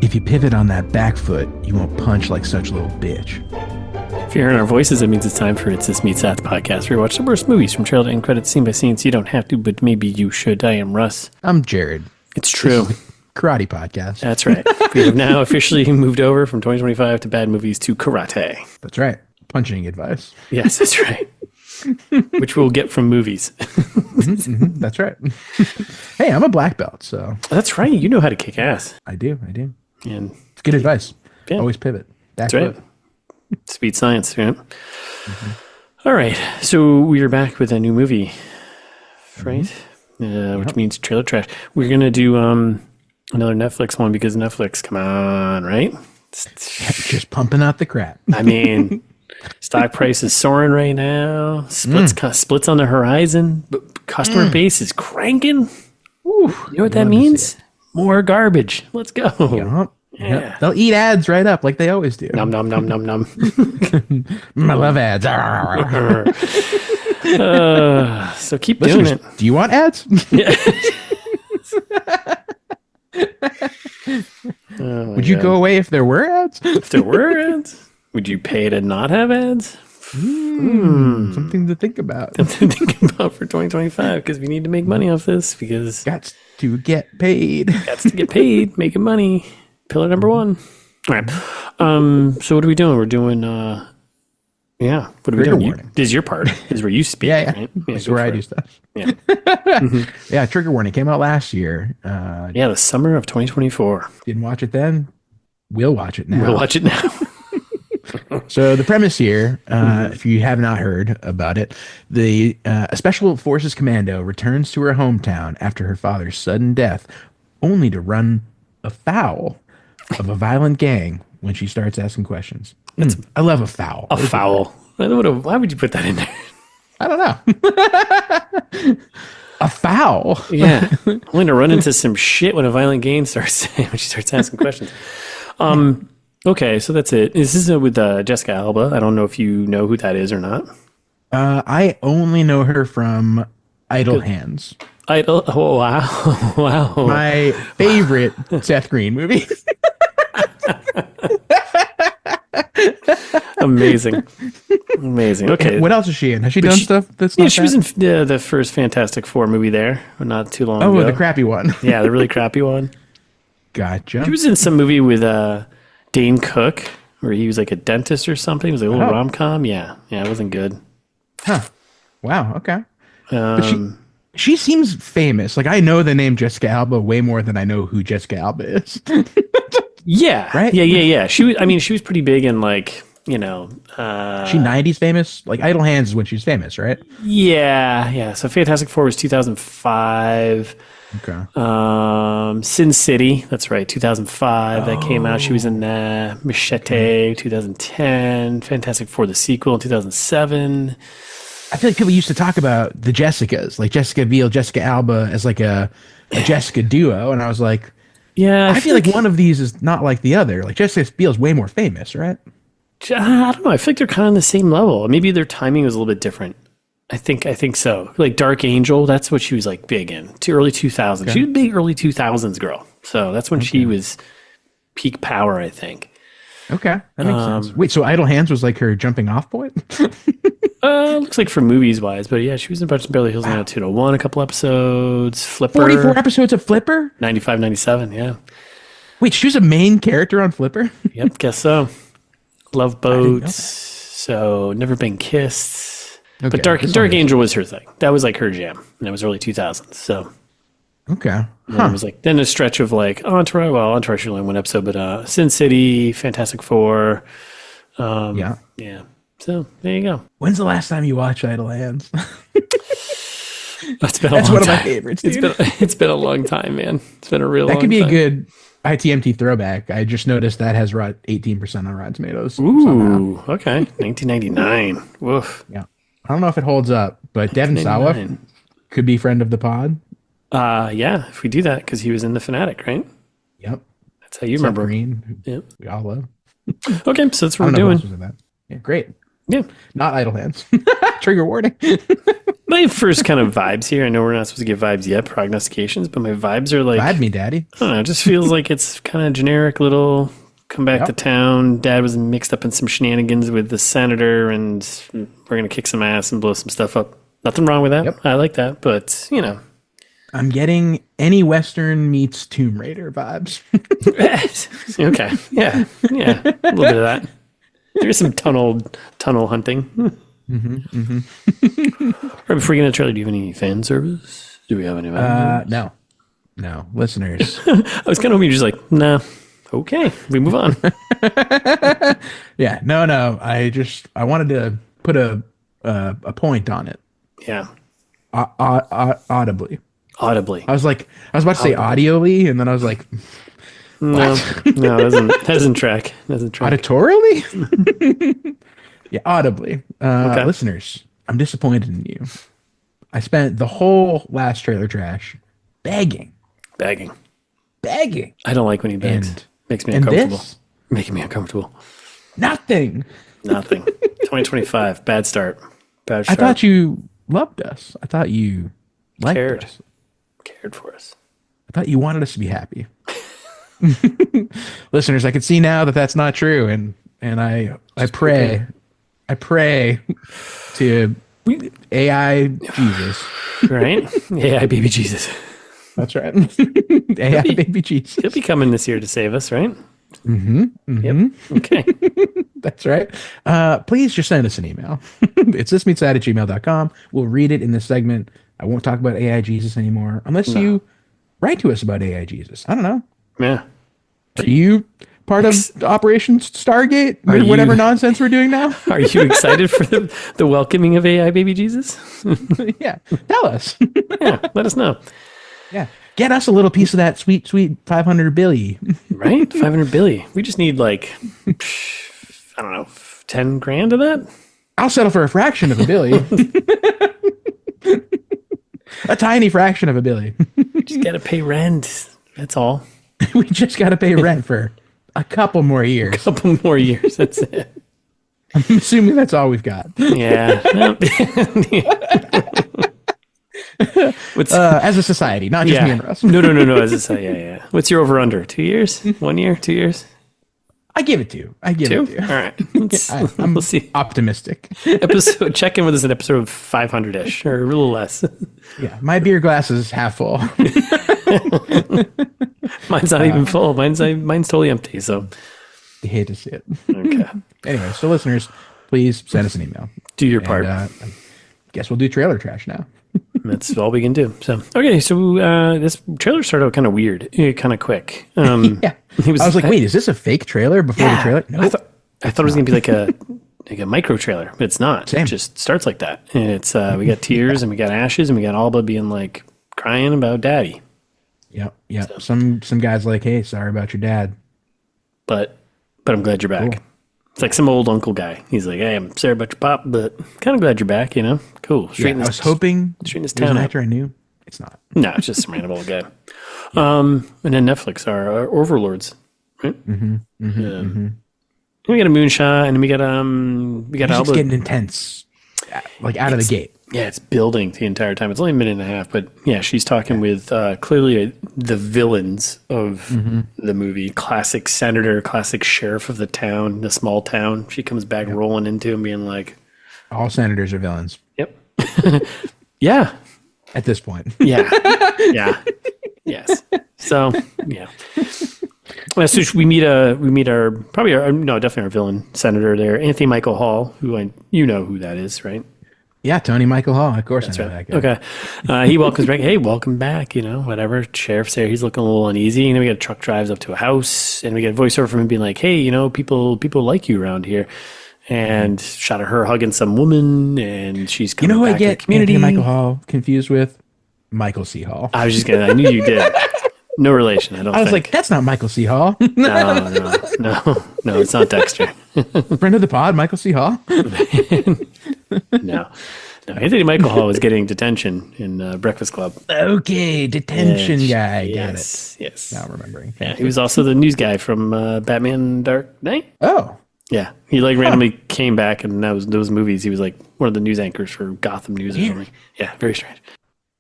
If you pivot on that back foot, you won't punch like such a little bitch. If you're hearing our voices, it means it's time for It's This Meets That, the podcast where we watch the worst movies from trailer to end credits, scene by scene, so you don't have to, but maybe you should. I am Russ. I'm Jared. It's true. Karate podcast. That's right. We have now officially moved over from 2025 to bad movies to karate. That's right. Punching advice. Yes, that's right. Which we'll get from movies. That's right. Hey, I'm a black belt, so. That's right. You know how to kick ass. I do. And it's good advice. Yeah. Always pivot. Back That's right. foot. Speed science, right? All right. So we are back with a new movie, right? Which means trailer trash. We're going to do another Netflix one because Netflix, come on, right? Just pumping out the crap. I mean, stock price is soaring right now. Splits on the horizon. But customer base is cranking. Ooh, you know what that means? More garbage. Let's go. Yeah. They'll eat ads right up like they always do. Nom, nom, nom, nom, nom. I love ads. So keep doing it. Do you want ads? Yeah. Would you go away if there were ads? If there were ads? Would you pay to not have ads? Something to think about. Something to think about for 2025 because we need to make money off this because... Got to get paid. Got to get paid, making money. Pillar number one. All right. So what are we doing? We're doing... what are we doing? This is your part. This is where you speak. Yeah. Right? This is where I do stuff. Yeah. Yeah, Trigger Warning came out last year. The summer of 2024. Didn't watch it then. We'll watch it now. We'll watch it now. So the premise here, if you have not heard about it, a Special Forces commando returns to her hometown after her father's sudden death, only to run afoul of a violent gang when she starts asking questions. I love a foul. A foul. Why would you put that in there? I don't know. A foul. Yeah. I'm going to run into some shit when a violent gang starts when she starts asking questions. Okay, so that's it. This is with Jessica Alba. I don't know if you know who that is or not. I only know her from Idle Hands. Oh, wow. Wow. My favorite Seth Green movie. Amazing. Okay. What else is she in? Has she done stuff that's not she was in the first Fantastic Four movie there, not too long ago. Oh, the crappy one. Yeah, the really crappy one. Gotcha. She was in some movie with Dane Cook where he was like a dentist or something. It was like a little rom-com. Yeah, it wasn't good. Huh. Wow, okay. But she seems famous. Like, I know the name Jessica Alba way more than I know who Jessica Alba is. Yeah. Right? Yeah. She was pretty big in like, she 90s famous? Like Idle Hands is when she was famous, right? Yeah. So Fantastic Four was 2005. Okay. Sin City, that's right, 2005. That came out. She was in Machete, 2010. Fantastic Four, the sequel, in 2007. I feel like people used to talk about the Jessicas, like Jessica Biel, Jessica Alba as like a Jessica duo, and I was like, yeah, I feel like one of these is not like the other. Like Jessica Biel's way more famous, right? I don't know. I feel like they're kind of on the same level. Maybe their timing was a little bit different. I think so. Like Dark Angel, that's what she was like big in. Early 2000s. Okay. She was a big early 2000s girl. So that's when she was peak power, I think. Okay, that makes sense. Wait, so Idle Hands was like her jumping off point? Looks like for movies wise, but yeah, she was in a bunch of Beverly Hills 90210, a couple episodes. Flipper. 44 episodes of Flipper? 95, 97, yeah. Wait, she was a main character on Flipper? Yep, guess so. Love Boats. So Never Been Kissed. Okay, but Dark Angel was her thing. That was like her jam. And it was early 2000s. So. Okay. Huh. It was like then a stretch of like Entourage. Well, Entourage only one episode, but Sin City, Fantastic Four. Yeah. So there you go. When's the last time you watched Idle Hands? That's one of my favorites. It's been a long time, man. It's been a real. That could be a good ITMT throwback. I just noticed that has 18% on Rotten Tomatoes. Ooh, somehow. Okay, 1999. Woof. Yeah, I don't know if it holds up, but Devin Sawa could be friend of the pod. Yeah, if we do that, because he was in The Fanatic, right? Yep. That's how you remember. Green. Yep. We all love. Okay, so that's what we're doing. Yeah, great. Yeah. Not idle hands. Trigger warning. My first kind of vibes here. I know we're not supposed to give vibes yet, prognostications, but my vibes are like, Vibe me, daddy. I don't know. It just feels like it's kind of generic little come back to town. Dad was mixed up in some shenanigans with the senator, and we're going to kick some ass and blow some stuff up. Nothing wrong with that. Yep. I like that. But, you know. I'm getting any Western meets Tomb Raider vibes. Okay. Yeah. Yeah. A little bit of that. There's some tunnel hunting. Right before we get into the trailer, do you have any fan service? Do we have any fan service? No. Listeners. I was kind of hoping you're just like, nah. Okay. We move on. Yeah. No. I wanted to put a point on it. Yeah. Audibly. Audibly. I was about to say audioly, and then I was like, No, it doesn't track. auditorially? Yeah, audibly. Okay. Listeners, I'm disappointed in you. I spent the whole last trailer trash begging. Begging. I don't like when he begs. Makes me uncomfortable. Making me uncomfortable. Nothing. 2025. Bad start. I thought you loved us. I thought you liked us. Cared for us. I thought you wanted us to be happy. Listeners, I can see now that that's not true, and I pray to AI Jesus. Right? AI baby Jesus. That's right. AI baby Jesus. He'll be coming this year to save us, right? Yep. Okay. That's right. Please just send us an email. It's thismeetsad@gmail.com. We'll read it in this segment. I won't talk about AI Jesus anymore unless you write to us about AI Jesus. I don't know. Yeah. Are you part of Operation Stargate? Whatever nonsense we're doing now? Are you excited for the welcoming of AI baby Jesus? Yeah. Tell us. Yeah. Let us know. Yeah. Get us a little piece of that sweet 500 billy. Right? 500 billy. We just need like, I don't know, 10 grand of that? I'll settle for a fraction of a billy. A tiny fraction of a billy. Just got to pay rent. That's all. We just got to pay rent for a couple more years. That's it. I'm assuming that's all we've got. Yeah. As a society, not just me and Russ. No. As I say, yeah. What's your over under? 2 years? 1 year? 2 years? I give it to you. All right. We'll see. Optimistic. Check in with us at episode 500-ish or a little less. Yeah. My beer glass is half full. Mine's not even full. Mine's totally empty. So you hate to see it. Okay. Anyway, so listeners, please send us an email. Do your part. I guess we'll do trailer trash now. That's all we can do. So okay, so this trailer started out kind of weird, kind of quick. Yeah, I was like, wait, is this a fake trailer before the trailer? No, I thought it was gonna be like a micro trailer, but it's not. Same. It just starts like that. And it's we got tears and we got ashes and we got Alba being like crying about daddy. Yep. So. Some guys like, hey, sorry about your dad, but I'm glad you're back. Cool. It's like some old uncle guy. He's like, hey, I'm sorry about your pop, but kind of glad you're back, you know? Cool. I was hoping straighten this town town an out. actor I knew. It's not. No, it's just some random old guy. And then Netflix, our overlords, right? We got a moonshot, and we got It's Alba. getting intense, like out of the gate. Yeah, it's building the entire time. It's only a minute and a half, but yeah, she's talking with clearly the villains of the movie. Classic senator, classic sheriff of the town, the small town. She comes back rolling into him being like... All senators are villains. Yep. Yeah. At this point. Yeah. Yes. So, yeah. So we meet definitely our villain senator there, Anthony Michael Hall, you know who that is, right? Yeah, Tony Michael Hall. Of course, that's I know right. that guy. Okay. He welcomes back. Hey, welcome back. You know, whatever. Sheriff's there. He's looking a little uneasy. And then we got a truck drives up to a house, and we get a voiceover from him being like, "Hey, you know, people like you around here." And shot of her hugging some woman, and she's coming back to the community. Anthony Michael Hall confused with Michael C. Hall. I knew you did. No relation. I was like, that's not Michael C. Hall. No, it's not Dexter. Friend of the pod, Michael C. Hall. No. Anthony Michael Hall was getting detention in Breakfast Club. Okay, detention guy. Yes, Got it. Yes. Now I'm remembering. Yeah, he was also the news guy from Batman Dark Knight. Oh, Yeah, he like randomly came back, and that was those movies. He was like one of the news anchors for Gotham News or something. Yeah, very strange.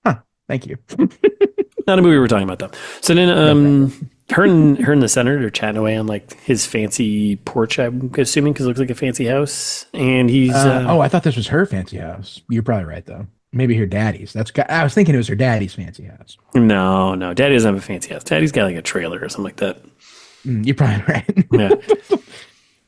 Huh. Thank you. Not a movie we're talking about though. So then, her and the senator are chatting away on like his fancy porch. I'm assuming because it looks like a fancy house, and he's. I thought this was her fancy house. You're probably right though. Maybe her daddy's. I was thinking it was her daddy's fancy house. No, Daddy doesn't have a fancy house. Daddy's got like a trailer or something like that. You're probably right. Yeah.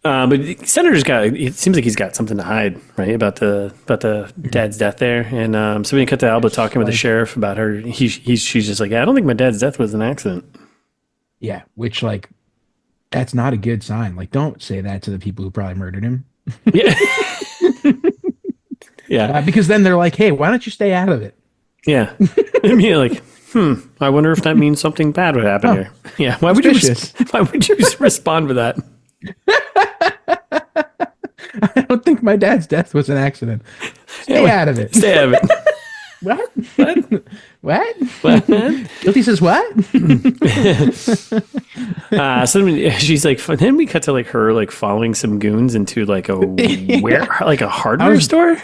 But the senator's got. It seems like he's got something to hide, right, about the dad's death there. And so we cut to Alba talking with the sheriff about her. She's just like, yeah, I don't think my dad's death was an accident. Yeah, which like, that's not a good sign. Like, don't say that to the people who probably murdered him. Yeah. Yeah. Because then they're like, hey, why don't you stay out of it? Yeah. I mean, like, I wonder if that means something bad would happen here. Yeah. Why would you respond with that? I don't think my dad's death was an accident. Stay out of it. Stay out of it. What? What? What? Guilty says what? So then she's like, then we cut to like her like following some goons into like a like a hardware store.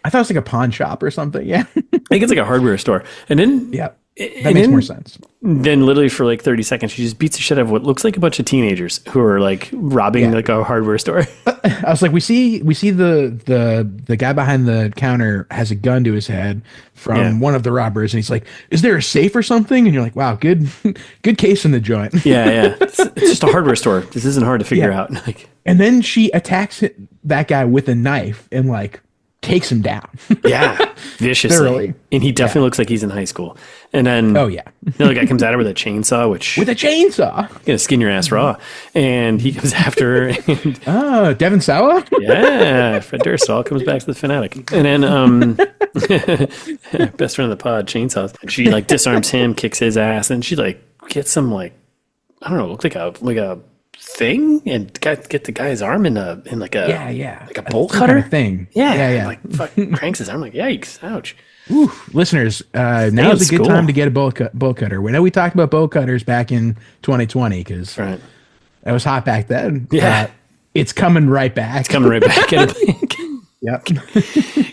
I thought it was like a pawn shop or something. Yeah. I think it's like a hardware store. And then that makes more sense. Then literally for like 30 seconds, she just beats the shit out of what looks like a bunch of teenagers who are like robbing like a hardware store. I was like, we see the guy behind the counter has a gun to his head from one of the robbers, and he's like, "Is there a safe or something?" And you're like, "Wow, good case in the joint." Yeah. It's just a hardware store. This isn't hard to figure out. Like, and then she attacks that guy with a knife and like takes him down. Yeah, viciously. Thoroughly. And he definitely looks like he's in high school. And then, the guy comes at her with a chainsaw, with a chainsaw, gonna skin your ass raw. And he comes after her. And, Devin Sawa. Yeah, Fred Durst all comes back to the fanatic. And then, best friend of the pod, chainsaws. And she like disarms him, kicks his ass, and she like gets him like, I don't know, looked like a thing, and get the guy's arm in like a bolt cutter kind of thing. Yeah. Like fucking cranks his arm. Like, yikes, ouch. Ooh, listeners, now's a good time to get a bolt cutter. We know we talked about bolt cutters back in 2020 because that was hot back then. Yeah, it's coming right back. Yep.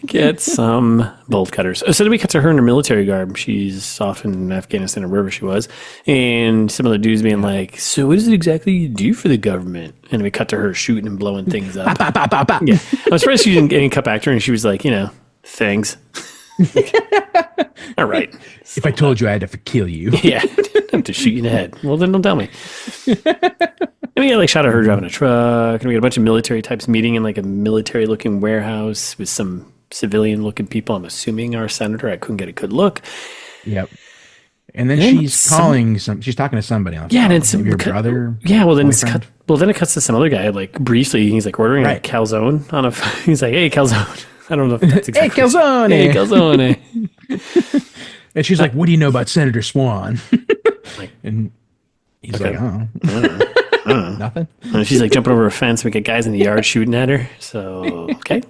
Get some bolt cutters. So then we cut to her in her military garb. She's off in Afghanistan or wherever she was. And some of the dudes being like, so what is it exactly you do for the government? And we cut to her shooting and blowing things up. Bop, bop, bop, bop. Yeah. I was surprised she didn't get any cut back to her. And she was like, things. All right. If I told you I had to kill you. Yeah. I have to shoot you in the head. Well, then don't tell me. And we got like shot of her driving a truck, and we got a bunch of military types meeting in like a military looking warehouse with some civilian looking people. I'm assuming our senator. I couldn't get a good look. Yep. And then she's talking to somebody else. Yeah, and it's your brother. Yeah, well then it cuts to some other guy like briefly. He's like ordering a calzone on a. He's like, hey, calzone. I don't know if that's exactly. Hey, calzone. Hey, calzone. And she's like, what do you know about Senator Swan? And he's like, I don't know. Nothing. And she's like jumping over a fence. We get guys in the yard shooting at her. So, okay.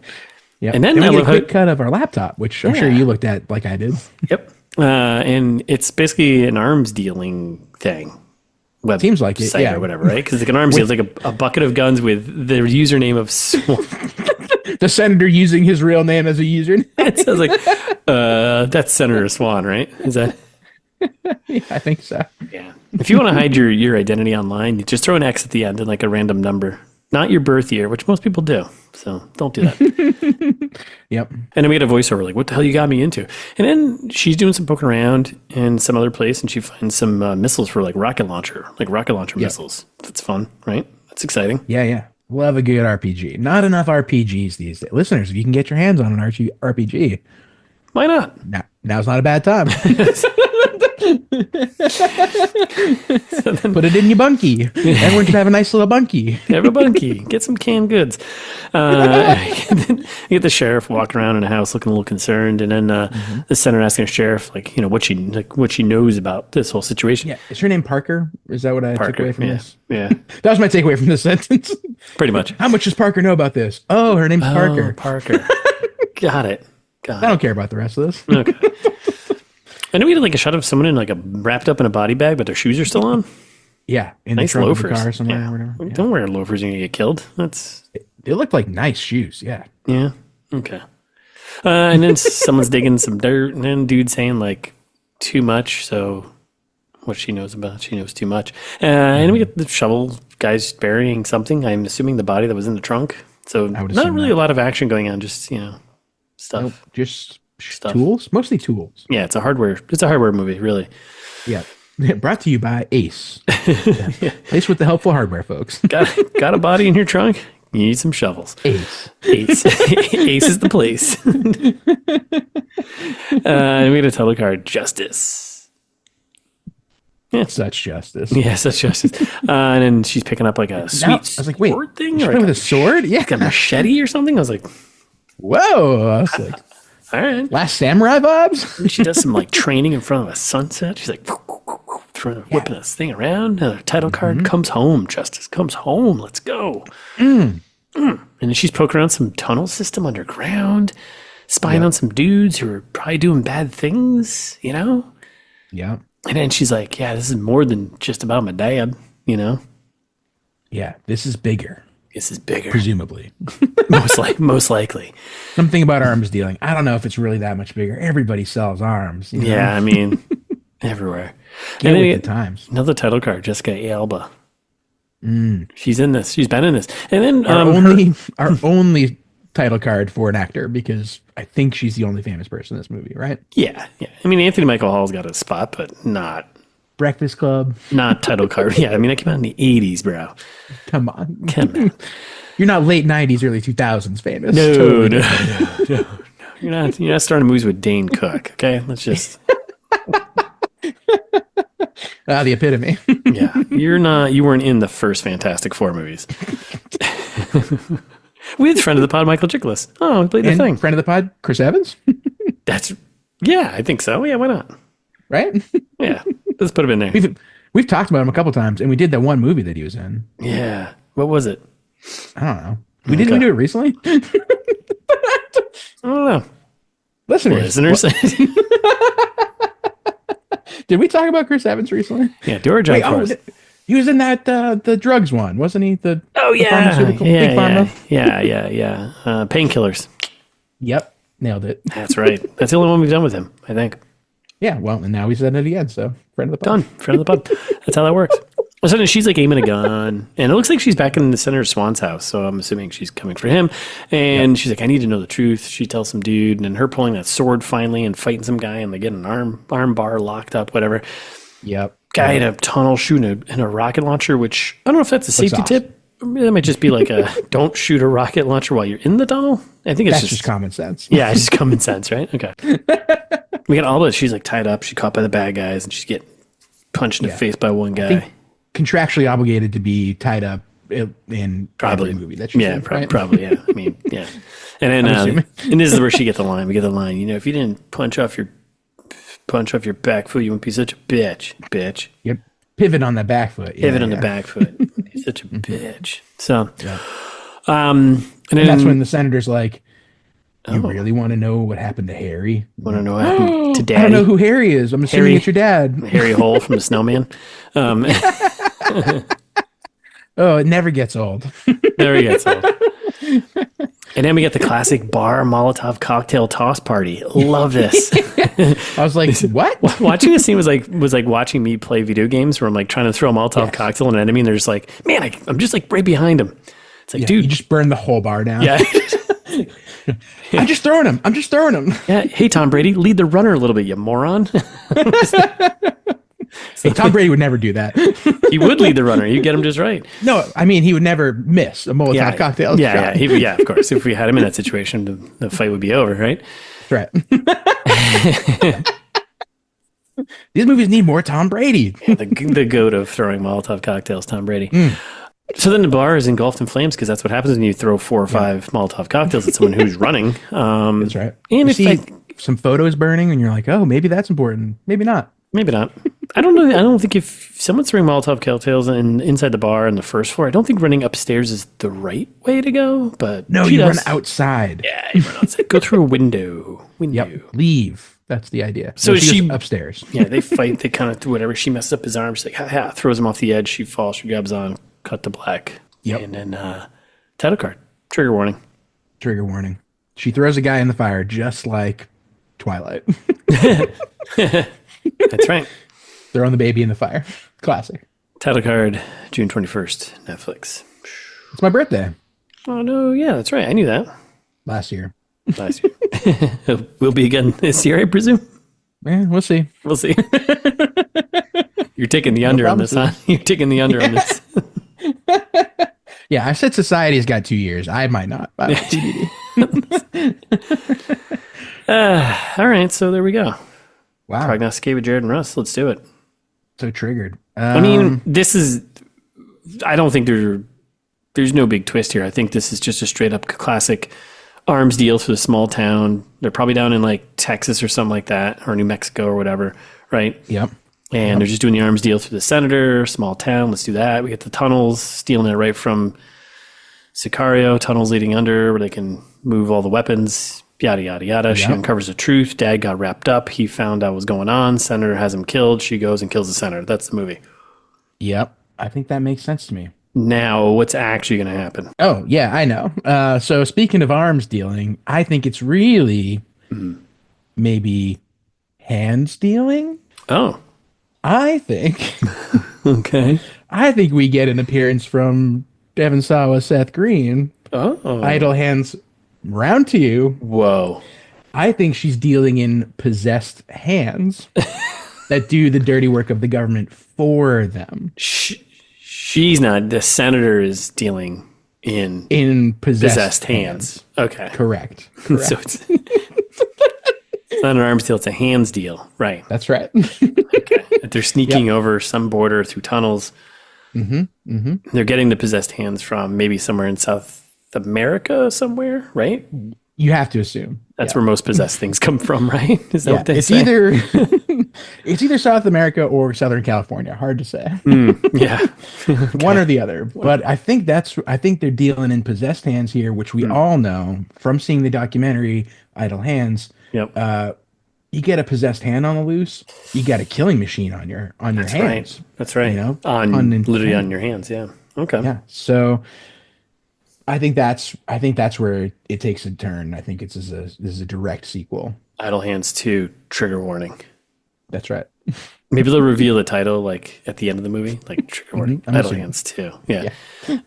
Yeah. And then we get a quick cut of our laptop, which I'm sure you looked at like I did. Yep. And it's basically an arms dealing thing. Seems like it, or whatever, right? Because like an arms deal is like a bucket of guns with the username of Swan. The senator using his real name as a username. It sounds like that's Senator Swan, right? Is that? Yeah, I think so. Yeah. If you want to hide your identity online, you just throw an X at the end and like a random number, not your birth year, which most people do. So don't do that. Yep. And then we had a voiceover like, "What the hell you got me into?" And then she's doing some poking around in some other place, and she finds some missiles for like rocket launcher missiles. That's fun, right? That's exciting. Yeah. Love a good RPG. Not enough RPGs these days. Listeners, if you can get your hands on an RPG, why not? Now's not a bad time. Put it in your bunkie. Everyone can have a nice little bunkie. Have a bunkie. Get some canned goods. You get the sheriff walking around in a house looking a little concerned, and then the senator asking the sheriff what she knows about this whole situation. Yeah, is her name Parker? Is that what I took away from this? Yeah, that was my takeaway from this sentence. Pretty much. How much does Parker know about this? Oh, her name's Parker. Parker. Got it. I don't care about the rest of this. Okay. And then we had like a shot of someone in like wrapped up in a body bag, but their shoes are still on. Yeah, in the Nice trunk of the loafers. car somewhere Yeah. or whatever. Yeah. Don't wear loafers, you're gonna get killed. That's They look like nice shoes. Yeah. yeah. Okay. And then someone's digging some dirt, and then dude saying like too much. So what she knows about, she knows too much. And we get the shovel guys burying something. I'm assuming the body that was in the trunk. So would not assume really that. a lot of action going on. Just stuff. Nope, just Stuff. tools, mostly tools. Yeah, it's a hardware movie, really. Yeah. Brought to you by Ace. Yeah. Ace with the helpful hardware, folks. Got a body in your trunk? You need some shovels. Ace. Ace. Ace is the place. And we get a title card, Justice. Such justice. Yeah, such justice. And then she's picking up like a sweet I was like, wait, sword thing, she's or playing like with a sword? Yeah. a machete or something. I was like, Whoa. I was like, all right. Last Samurai vibes? And she does some like training in front of a sunset. She's like whipping this thing around. And her title card comes home. Justice comes home. Let's go. And then she's poking around some tunnel system underground, spying on some dudes who are probably doing bad things, Yeah. And then she's like, yeah, this is more than just about my dad, Yeah. This is bigger, This is bigger. presumably. Most likely. Something about arms dealing. I don't know if it's really that much bigger. Everybody sells arms. You know? Yeah, I mean, everywhere. Get And then with we the get times. another title card, Jessica Alba. She's in this. She's been in this. And then Our only title card for an actor, because I think she's the only famous person in this movie, right? yeah. I mean, Anthony Michael Hall's got a spot, but not Breakfast Club. title card. Yeah, I mean, that came out in the 80s, bro. Come on. Come on. You're not late 90s, early 2000s famous. No, Totally no, different. no. You're not starting movies with Dane Cook, okay? Let's just The epitome. yeah. You weren't in the first Fantastic Four movies. We had friend of the pod, Michael Chiklis. Oh, he played the And thing. friend of the pod, Chris Evans. Yeah, I think so. Yeah, why not? Right? Yeah, let's put him in there. We've talked about him a couple times, and we did that one movie that he was in. Yeah. What was it? I don't know. Didn't we do it recently? I don't know. Listeners. Did we talk about Chris Evans recently? Yeah, do our job Wait, for us. he was in that the drugs one, wasn't he? The pharmaceutical big pharma. Yeah. Painkillers. Yep, nailed it. That's right. That's the only one we've done with him, I think. Yeah, well, and now we said it again. So friend of the pod. Done. Friend of the pod. That's how that works. All of a sudden, she's like aiming a gun, and it looks like she's back in the Senator Swan's house. So I'm assuming she's coming for him. And she's like, "I need to know the truth." She tells some dude, and then her pulling that sword finally and fighting some guy, and they get an arm bar locked up, whatever. Yep. Guy in a tunnel shooting in a rocket launcher, which I don't know if that's a safety awesome. tip. That might just be like a don't shoot a rocket launcher while you're in the tunnel. I think it's That's just common sense. yeah, it's just common sense, right? Okay. We got Alba. She's like tied up. She's caught by the bad guys, and she's getting punched in the face by one guy. Contractually obligated to be tied up in Probably every movie that she's in, right? probably, yeah. I mean, yeah. And then, and this is where she get the line. We get the line. If you didn't punch off your back foot, you wouldn't be such a bitch. Yep. Pivot on the back foot. Yeah, Pivot on the yeah. back foot. You're such a bitch. So, Yeah. and then And that's when the senator's like, "You really want to know what happened to Harry? want to know what happened to Daddy? I don't know who Harry is. I'm assuming Harry- it's your dad." Harry Hole from the Snowman. Oh, it never gets old. There he gets old. And then we get the classic bar Molotov cocktail toss party. Love this. I was like, "What?" Watching this scene was like watching me play video games where I'm like trying to throw a Molotov cocktail on an enemy, and they're just like, man, I'm just like right behind him. It's like, You dude, just burned the whole bar down. yeah, I'm just throwing him. yeah. Hey, Tom Brady, lead the runner a little bit, you moron. Hey, Tom Brady would never do that. He would lead the runner. You get him just right. No, I mean, he would never miss a Molotov cocktail. Yeah, shot. yeah, of course. If we had him in that situation, the fight would be over, right? Right. These movies need more Tom Brady. The goat of throwing Molotov cocktails, Tom Brady. So then the bar is engulfed in flames because that's what happens when you throw 4 or 5 Molotov cocktails at someone who's running. That's right. And You if see some photos burning, and you're like, "Oh, maybe that's important. Maybe not." maybe not. I don't know. I don't think if someone's throwing Molotov cocktails inside the bar on the first floor, I don't think running upstairs is the right way to go. But No, she you does. run outside. Yeah, you run outside. Go through a window. Yep. Leave. That's the idea. So she she goes upstairs. Yeah, they fight. They kind of do whatever. She messes up his arm. She's like, ha, ha, throws him off the edge. She falls. She grabs on. Cut to black. Yep. And then title card. Trigger warning. Trigger warning. She throws a guy in the fire just like Twilight. That's right. Throwing the baby in the fire. Classic. Title card, June 21st, Netflix. It's my birthday. Oh, no. Yeah, that's right. I knew that. Last year. Last year. Will be again this year, I presume. Yeah, we'll see. We'll see. You're taking the under on this, huh? You're taking the under on this. Yeah, I said society's got 2 years. I might not. But All right, so there we go. wow. Prognosticate with Jared and Russ. Let's do it. So triggered. I mean, this is. I don't think there's no big twist here. I think this is just a straight up classic arms deal for the small town. They're probably down in like Texas or something like that, or New Mexico or whatever, right? Yep. And they're just doing the arms deal through the senator, small town. Let's do that. We get the tunnels, stealing it right from Sicario, tunnels leading under where they can move all the weapons, yada, yada, yada. She uncovers the truth. Dad got wrapped up. He found out what was going on. Senator has him killed. She goes and kills the senator. That's the movie. Yep. I think that makes sense to me. Now, what's actually going to happen? Oh, yeah, I know. So speaking of arms dealing, I think it's really maybe hands dealing. Oh, I think okay. I think we get an appearance from Devon Sawa, Seth Green. Oh. Idle hands round to you. Whoa. I think she's dealing in possessed hands that do the dirty work of the government for them. She's not. The senator is dealing in possessed hands. Okay. Correct. So it's not an arms deal, it's a hands deal. Right. That's right. Okay. They're sneaking over some border through tunnels. They're getting the possessed hands from maybe somewhere in South America somewhere, right? You have to assume. That's where most possessed things come from, right? Is that what they it's say? it's either South America or Southern California. Hard to say. Yeah. One or the other. But I think they're dealing in possessed hands here, which we all know from seeing the documentary Idle Hands. Yep. You get a possessed hand on the loose, you got a killing machine on your hands. Right. That's right. You know, literally on your hands. Yeah. Okay. Yeah. So I think that's where it takes a turn. I think this is a direct sequel. Idle Hands 2, trigger warning. That's right. Maybe they'll reveal the title like at the end of the movie, like trigger warning. Idle Hands 2. Yeah.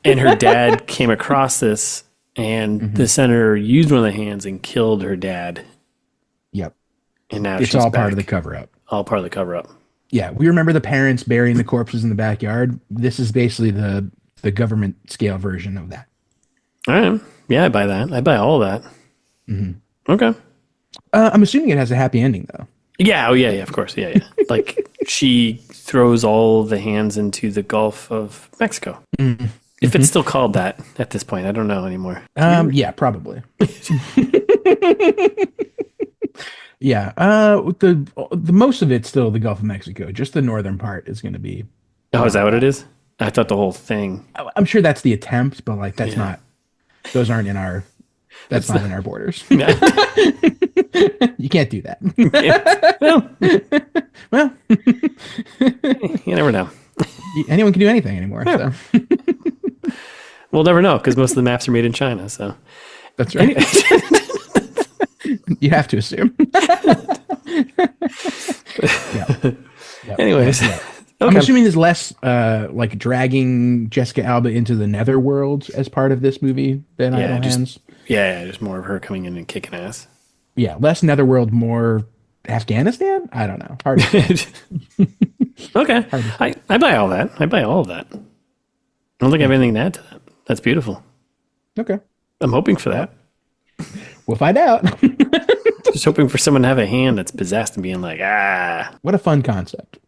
And her dad came across this, and the senator used one of the hands and killed her dad. Yep. And now it's all part of the cover up. All part of the cover up. Yeah, we remember the parents burying the corpses in the backyard. This is basically the government scale version of that. All right. Yeah, I buy that. I buy all of that. Okay. I'm assuming it has a happy ending, though. Yeah. Oh, yeah. Of course. Yeah. Like she throws all the hands into the Gulf of Mexico. If it's still called that at this point, I don't know anymore. Yeah, probably. Yeah. The most of it's still the Gulf of Mexico. Just the northern part is going to be. Oh, is that what it is? I thought the whole thing. I'm sure that's the attempt, but like that's not. Those aren't in our. That's not in our borders. You can't do that. Well, you never know. Anyone can do anything anymore. So. We'll never know because most of the maps are made in China. So that's right. You have to assume. Yeah. Anyways, yeah. I'm assuming there's less like dragging Jessica Alba into the netherworld as part of this movie than Idle Hands. Yeah, just more of her coming in and kicking ass. Yeah, less netherworld, more Afghanistan? I don't know. Hard to say. Okay. I buy all that. I buy all of that. I don't think I have anything to add to that. That's beautiful. Okay. I'm hoping for that. We'll find out. Just hoping for someone to have a hand that's possessed and being like, ah. What a fun concept.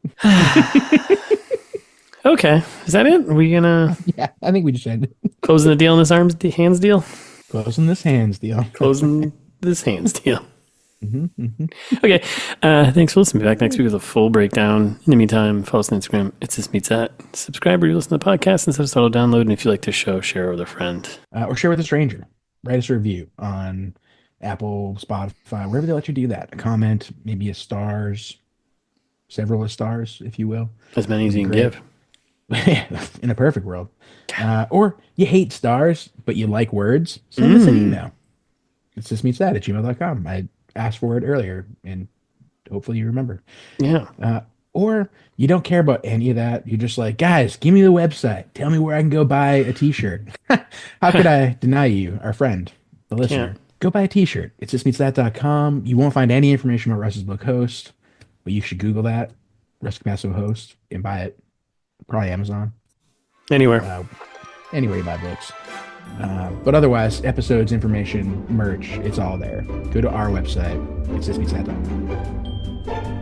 Okay. Is that it? Are we going to... Yeah, I think we just ended. Closing the deal on this hands deal? Closing this hands deal. Closing this hands deal. Okay. Thanks for listening. Be back next week with a full breakdown. In the meantime, follow us on Instagram. It's This Meets That. Subscribe or you listen to the podcast instead of auto download. And if you like this show, share it with a friend. Or share with a stranger. Write us a review on Apple, Spotify, wherever they let you do that. A comment, maybe a stars, several stars, if you will. As many as Would you be can great. give. In a perfect world. Or you hate stars, but you like words, send us an email. It's just meets that at gmail.com. I asked for it earlier, and hopefully you remember. Yeah. Or you don't care about any of that. You're just like, guys, give me the website. Tell me where I can go buy a t-shirt. How could I deny you, our friend, the Can't. listener? Go buy a t-shirt. It's justmeetsthat.com. You won't find any information about Russ's book Host, but you should Google that, Russ Basso Host, and buy it. Probably Amazon. Anywhere. Anywhere you buy books. But otherwise, episodes, information, merch, it's all there. Go to our website. It's justmeetsthat.com.